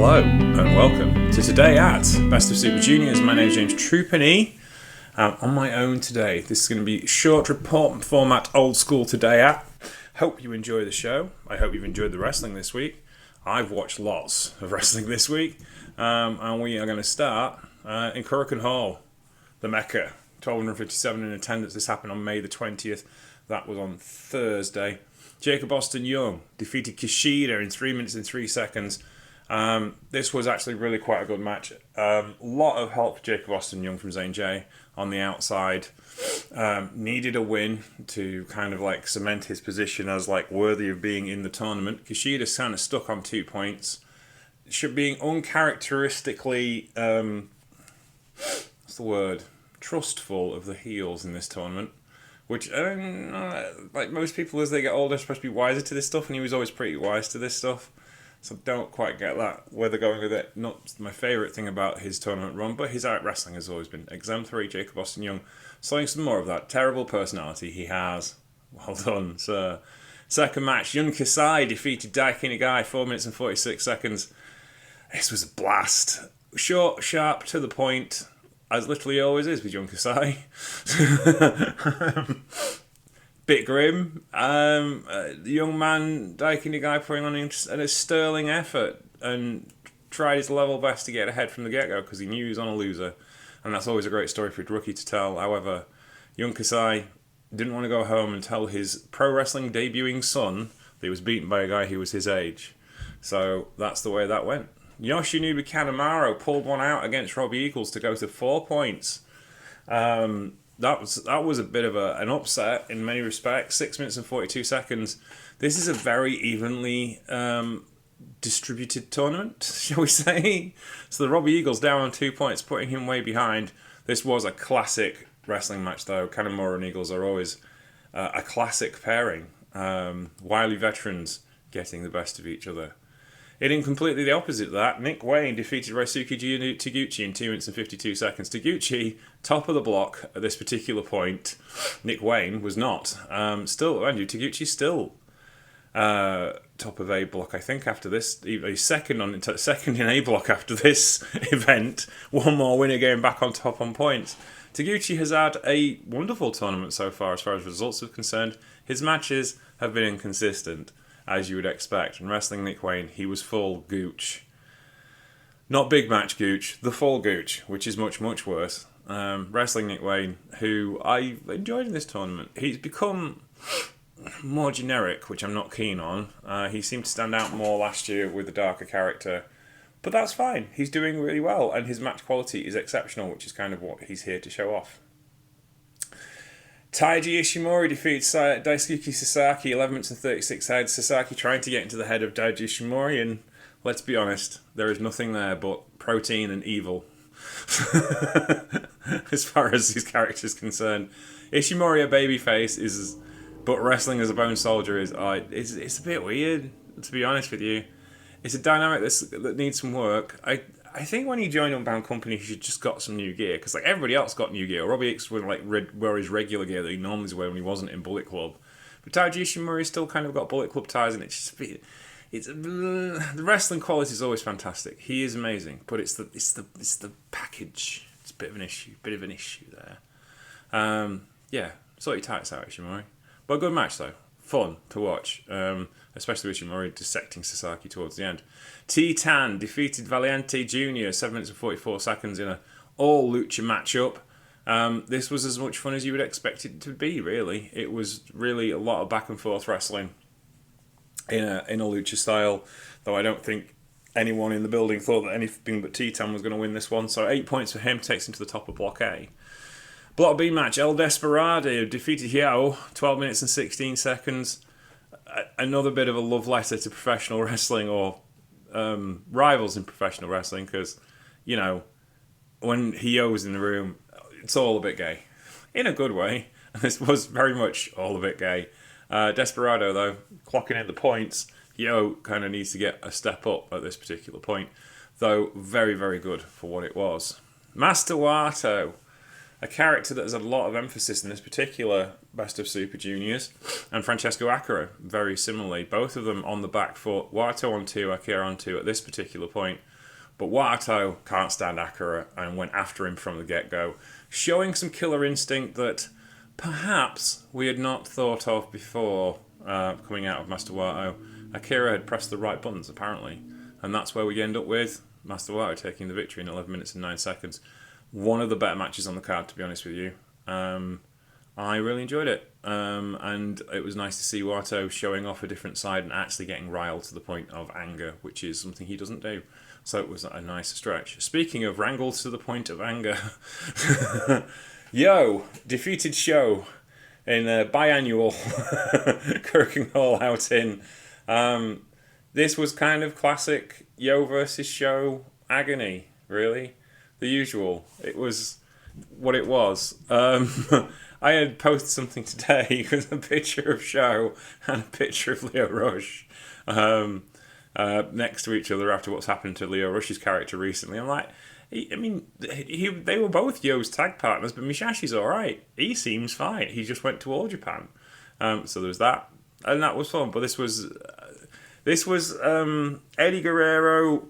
Hello and welcome to Today at Best of Super Juniors. My name is James Trupany. On my own today. This is going to be short report format, old school Today at. Hope you enjoy the show. I hope you've enjoyed the wrestling this week. I've watched lots of wrestling this week. And we are going to start in Korakuen Hall, the Mecca. 1,257 in attendance. This happened on May the 20th. That was on Thursday. Jacob Austin Young defeated Kushida in 3 minutes and 3 seconds. This was actually really quite a good match. A lot of help for Jacob Austin Young from Zane J on the outside. Needed a win to kind of like cement his position as like worthy of being in the tournament. Kushida's kind of stuck on 2 points. Being uncharacteristically, what's the word? Trustful of the heels in this tournament. Which, like most people as they get older, are supposed to be wiser to this stuff, and he was always pretty wise to this stuff. So don't quite get that, where they're going with it. Not my favourite thing about his tournament run, but his out wrestling has always been exemplary. Jacob Austin Young, showing some more of that terrible personality he has. Well done, sir. Second match, Yun Kasai defeated Daiki Nagai, 4 minutes and 46 seconds. This was a blast. Short, sharp, to the point, as literally always is with Yun Kasai. Bit grim. The young man, Daiki Nagai, putting on a sterling effort and tried his level best to get ahead from the get-go because he knew he was on a loser. And that's always a great story for a rookie to tell. However, Yun Kasai didn't want to go home and tell his pro wrestling debuting son that he was beaten by a guy who was his age. So that's the way that went. Yoshinobu Kanemaru pulled one out against Robbie Eagles to go to 4 points. That was a bit of an upset in many respects. 6 minutes and 42 seconds. This is a very evenly distributed tournament, shall we say? So the Robbie Eagles down on 2 points, putting him way behind. This was a classic wrestling match, though. Kanemaru and Eagles are always a classic pairing. Wily veterans getting the best of each other. Hitting completely the opposite of that, Nick Wayne defeated Ryosuke Taguchi in 2 minutes and 52 seconds. Taguchi, top of the block at this particular point. Nick Wayne was not. Taguchi's still top of A block, I think, after this. He's second in A block after this event. One more winner getting back on top on points. Taguchi has had a wonderful tournament so far as results are concerned. His matches have been inconsistent, as you would expect. And wrestling Nick Wayne, he was full gooch. Not big match gooch, the full gooch, which is much, much worse. Wrestling Nick Wayne, who I enjoyed in this tournament. He's become more generic, which I'm not keen on. He seemed to stand out more last year with a darker character. But that's fine. He's doing really well, and his match quality is exceptional, which is kind of what he's here to show off. Taiji Ishimori defeats Daisuke Sasaki, 11 minutes and 36 seconds. Sasaki trying to get into the head of Taiji Ishimori, and let's be honest, there is nothing there but protein and evil as far as his character is concerned. Ishimori, a babyface, but wrestling as a bone soldier is it's a bit weird, to be honest with you. It's a dynamic that needs some work. I think when he joined Unbound Company, he should just got some new gear, because like everybody else got new gear. Robbie X would wear his regular gear that he normally wear when he wasn't in Bullet Club, but Taiji Ishimori still kind of got Bullet Club ties, and the wrestling quality is always fantastic. He is amazing, but it's the package. It's a bit of an issue there. Sort your tights out, Ishimori. But a good match though, fun to watch. Especially with Ishimori dissecting Sasaki towards the end. T-Tan defeated Valiente Jr. 7 minutes and 44 seconds in an all-lucha matchup. This was as much fun as you would expect it to be, really. It was really a lot of back-and-forth wrestling in a lucha style, though I don't think anyone in the building thought that anything but T-Tan was going to win this one. So 8 points for him, takes him to the top of Block A. Block B match, El Desperado defeated Hiao, 12 minutes and 16 seconds. Another bit of a love letter to professional wrestling, or rivals in professional wrestling, because, you know, when Hio's in the room, it's all a bit gay. In a good way. And this was very much all a bit gay. Desperado, though, clocking in the points, Hio kind of needs to get a step up at this particular point. Though, very, very good for what it was. Master Wato a character that has a lot of emphasis in this particular Best of Super Juniors, and Francesco Akira, very similarly. Both of them on the back foot. Wato on 2, Akira on 2 at this particular point. But Wato can't stand Akira and went after him from the get-go, showing some killer instinct that perhaps we had not thought of before coming out of Master Wato. Akira had pressed the right buttons, apparently. And that's where we end up with Master Wato taking the victory in 11 minutes and 9 seconds. One of the better matches on the card, to be honest with you. I really enjoyed it. And it was nice to see Wato showing off a different side and actually getting riled to the point of anger, which is something he doesn't do. So it was a nice stretch. Speaking of wrangles to the point of anger, Yo defeated Sho in a biannual Korakuen Hall outing. This was kind of classic Yo versus Sho agony, really. The usual. It was what it was. I had posted something today with a picture of Sho and a picture of Lio Rush next to each other after what's happened to Lio Rush's character recently. I'm like, they were both Yo's tag partners, but Misashi's alright. He seems fine. He just went to All Japan. So there was that. And that was fun. But this was Eddie Guerrero,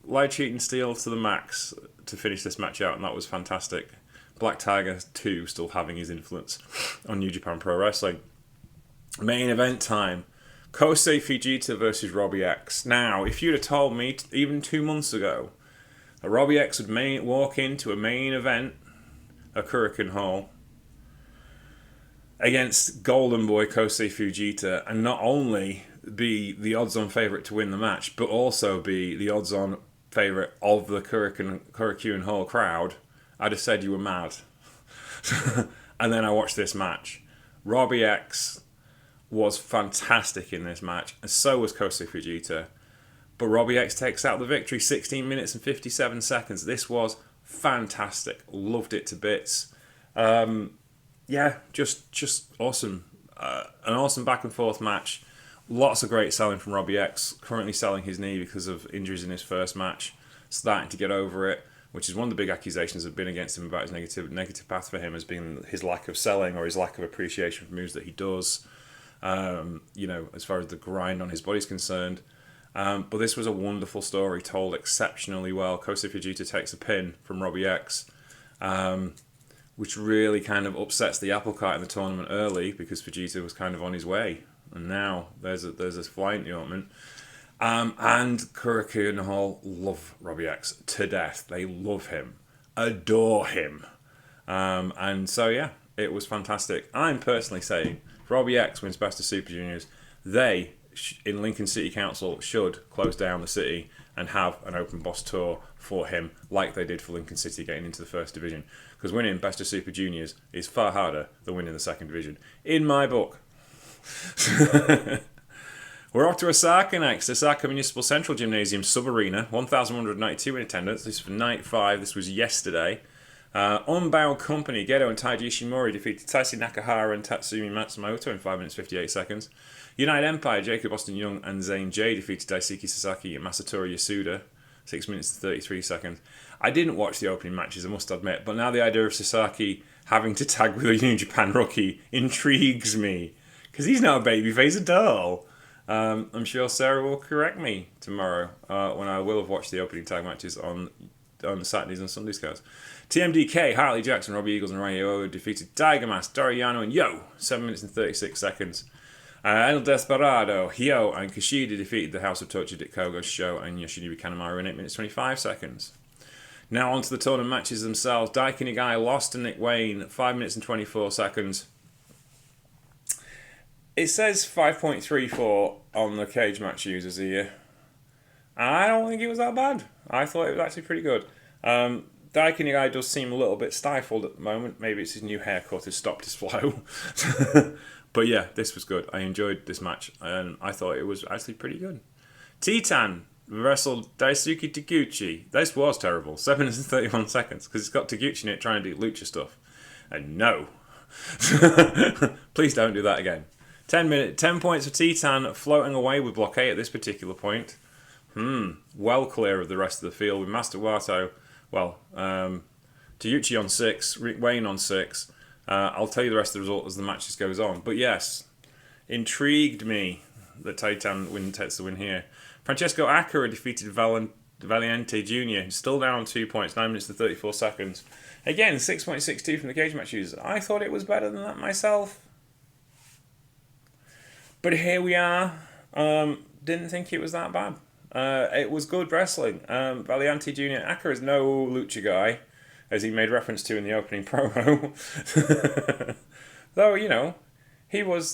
light cheating steel to the max to finish this match out, and that was fantastic. Black Tiger 2 still having his influence on New Japan Pro Wrestling. Main event time. Kosei Fujita versus Robbie X. Now, if you'd have told me even 2 months ago that Robbie X would walk into a main event at Korakuen Hall against Golden Boy Kosei Fujita and not only be the odds-on favourite to win the match, but also be the odds-on favourite of the Korakuen Hall crowd, I'd have said you were mad. And then I watched this match. Robbie X was fantastic in this match, and so was Kosei Fujita. But Robbie X takes out the victory, 16 minutes and 57 seconds. This was fantastic. Loved it to bits. Just awesome. An awesome back and forth match. Lots of great selling from Robbie X. Currently selling his knee because of injuries in his first match. Starting to get over it, which is one of the big accusations that have been against him about his negative path for him has been his lack of selling or his lack of appreciation for moves that he does. As far as the grind on his body is concerned. But this was a wonderful story told exceptionally well. Kosei Fujita takes a pin from Robbie X, which really kind of upsets the apple cart in the tournament early because Fujita was kind of on his way. And now there's a flying tournament. And Korakuen Hall love Robbie X to death. They love him, adore him. And so, yeah, it was fantastic. I'm personally saying if Robbie X wins Best of Super Juniors, they, in Lincoln City Council, should close down the city and have an open boss tour for him like they did for Lincoln City getting into the first division. Because winning Best of Super Juniors is far harder than winning the second division, in my book. We're off to Osaka next. Osaka Municipal Central Gymnasium Sub-Arena, 1,192 in attendance. This is for night 5. This was yesterday. Unbound Company, Gedo and Taiji Ishimori defeated Taisi Nakahara and Tatsumi Matsumoto in 5 minutes 58 seconds. United Empire, Jacob Austin Young and Zane J defeated Daisuke Sasaki and Masatori Yasuda, 6 minutes and 33 seconds. I didn't watch the opening matches, I must admit, but now the idea of Sasaki having to tag with a New Japan rookie intrigues me, because he's not a babyface at all. I'm sure Sarah will correct me tomorrow when I will have watched the opening tag matches on Saturdays and Sundays, guys. TMDK, Harley Jackson, Robbie Eagles and Ryo defeated Tiger Mask, Doriano and Yo, 7 minutes and 36 seconds. El Desperado, Hyo and Kushida defeated the House of Torture, Dick Kogo, Sho and Yoshinori Kanemaru in 8 minutes 25 seconds. Now on to the tournament matches themselves. Daiki Nagai lost to Nick Wayne, 5 minutes and 24 seconds. It says 5.34 on the cage match users here. I don't think it was that bad. I thought it was actually pretty good. Daiki Nagai does seem a little bit stifled at the moment. Maybe it's his new haircut has stopped his flow. But yeah, this was good. I enjoyed this match, and I thought it was actually pretty good. Titan wrestled Daisuke Taguchi. This was terrible. 7 minutes and 31 seconds, because it's got Taguchi in it trying to do lucha stuff. And no. Please don't do that again. 10 points for Titan, floating away with blockade at this particular point. Well clear of the rest of the field with Master Wato, Tayuchi on 6, Rick Wayne on 6. I'll tell you the rest of the result as the matches goes on. But yes, intrigued me that Titan takes the win here. Francesco Acura defeated Valiente Jr. Still down 2 points, 9 minutes and 34 seconds. Again, 6.62 from the cage matches. I thought it was better than that myself. But here we are. Didn't think it was that bad. It was good wrestling. Valiente Jr. Acura is no lucha guy, as he made reference to in the opening promo. Though, you know, he was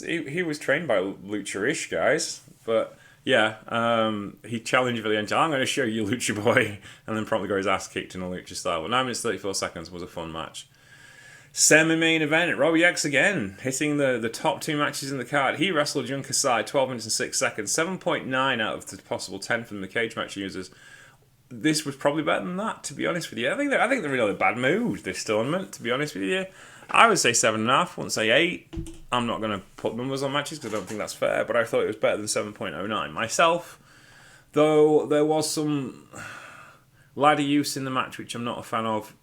trained by lucha-ish guys. But yeah, he challenged Valiente. I'm going to show you, Lucha Boy, and then promptly got his ass kicked in a lucha style. But 9 minutes 34 seconds was a fun match. Semi-main event, Robbie X again, hitting the top 2 matches in the card. He wrestled Jun Kasai, 12 minutes and 6 seconds, 7.9 out of the possible 10 from the cage match users. This was probably better than that, to be honest with you. I think they're in a bad mood this tournament, to be honest with you. I would say 7.5, I wouldn't say 8. I'm not going to put numbers on matches because I don't think that's fair, but I thought it was better than 7.09. Myself, though there was some ladder use in the match, which I'm not a fan of.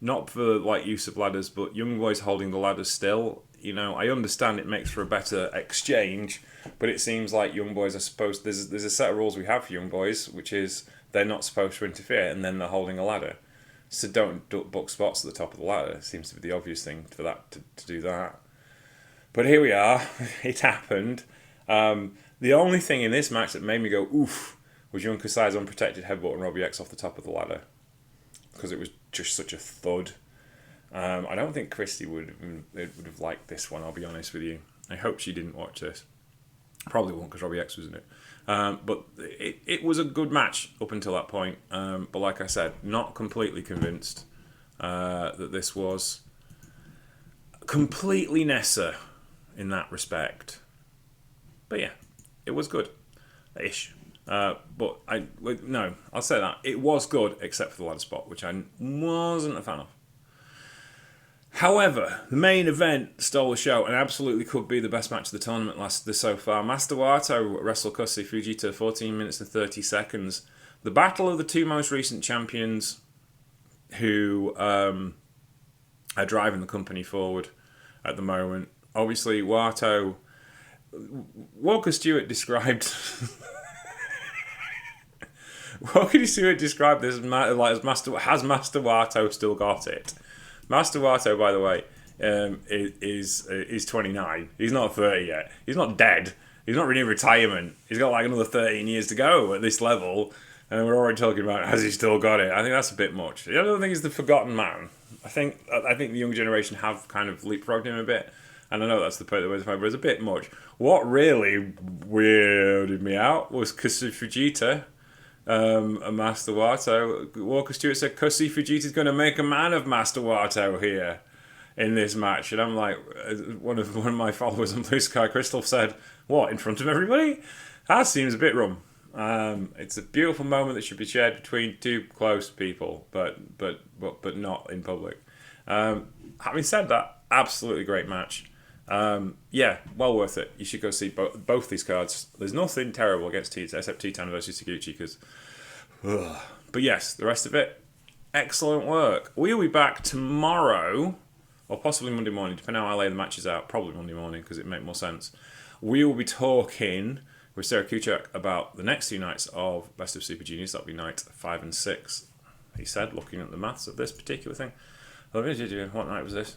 Not for like use of ladders, but Young Boys holding the ladders still. You know, I understand it makes for a better exchange, but it seems like Young Boys are supposed. There's a set of rules we have for Young Boys, which is they're not supposed to interfere, and then they're holding a ladder. So don't book spots at the top of the ladder. It seems to be the obvious thing for that to do that. But here we are. It happened. The only thing in this match that made me go oof was Jun Kasai's unprotected headbutt and Robbie X off the top of the ladder, because it was just such a thud. I don't think Christy would have liked this one, I'll be honest with you. I hope she didn't watch this. Probably won't, because Robbie X was in it. But it was a good match up until that point. But like I said, not completely convinced that this was completely Nessa in that respect. But yeah, it was good-ish. But I'll say that. It was good, except for the ladder spot, which I wasn't a fan of. However, the main event stole the show and absolutely could be the best match of the tournament so far. Master Wato wrestled Kosei Fujita 14 minutes and 30 seconds. The battle of the 2 most recent champions who are driving the company forward at the moment. Obviously, Wato... Walker Stewart described... Walker Stewart described this as Master... Has Master Wato still got it? Master Wato, by the way, is 29. He's not 30 yet. He's not dead. He's not really in retirement. He's got like another 13 years to go at this level, and we're already talking about has he still got it? I think that's a bit much. I don't think he's the forgotten man. I think the young generation have kind of leapfrogged him a bit, and I know that's the point that but it's a bit much. What really weirded me out was Kosei Fujita. And Master Wato. Walker Stewart said Kosei Fujita's going to make a man of Master Wato here in this match, and I'm like, one of my followers on Blue Sky Crystal said, "What, in front of everybody? That seems a bit rum." It's a beautiful moment that should be shared between 2 close people, but not in public. Having said that, absolutely great match. Yeah, well worth it. You should go see both these cards. There's nothing terrible against except Titan versus Taguchi, because... But yes, the rest of it, excellent work. We'll be back tomorrow, or possibly Monday morning, depending on how I lay the matches out. Probably Monday morning, because it make more sense. We will be talking with Sarah Kuchak about the next 2 nights of Best of Super Juniors. That'll be night 5 and 6. He said, looking at the maths of this particular thing. What night was this?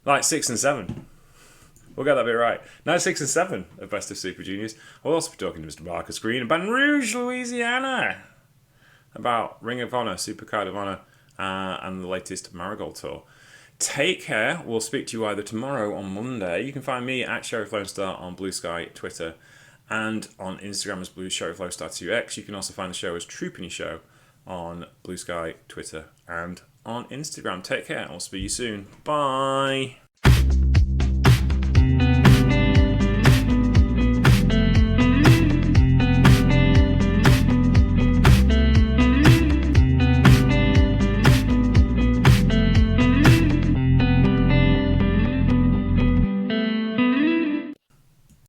Night 6 and 7. We'll get that bit right. Night 6 and 7 of Best of Super Juniors. We'll also be talking to Mr. Marcus Green in Baton Rouge, Louisiana, about Ring of Honor, Supercard of Honor, and the latest Marigold Tour. Take care. We'll speak to you either tomorrow or Monday. You can find me at Sheriff Lone Star on Blue Sky, Twitter, and on Instagram as Blue Sheriff Lone Star 2X. You can also find the show as Troopany Show on Blue Sky, Twitter, and on Instagram. Take care. I'll speak to you soon. Bye.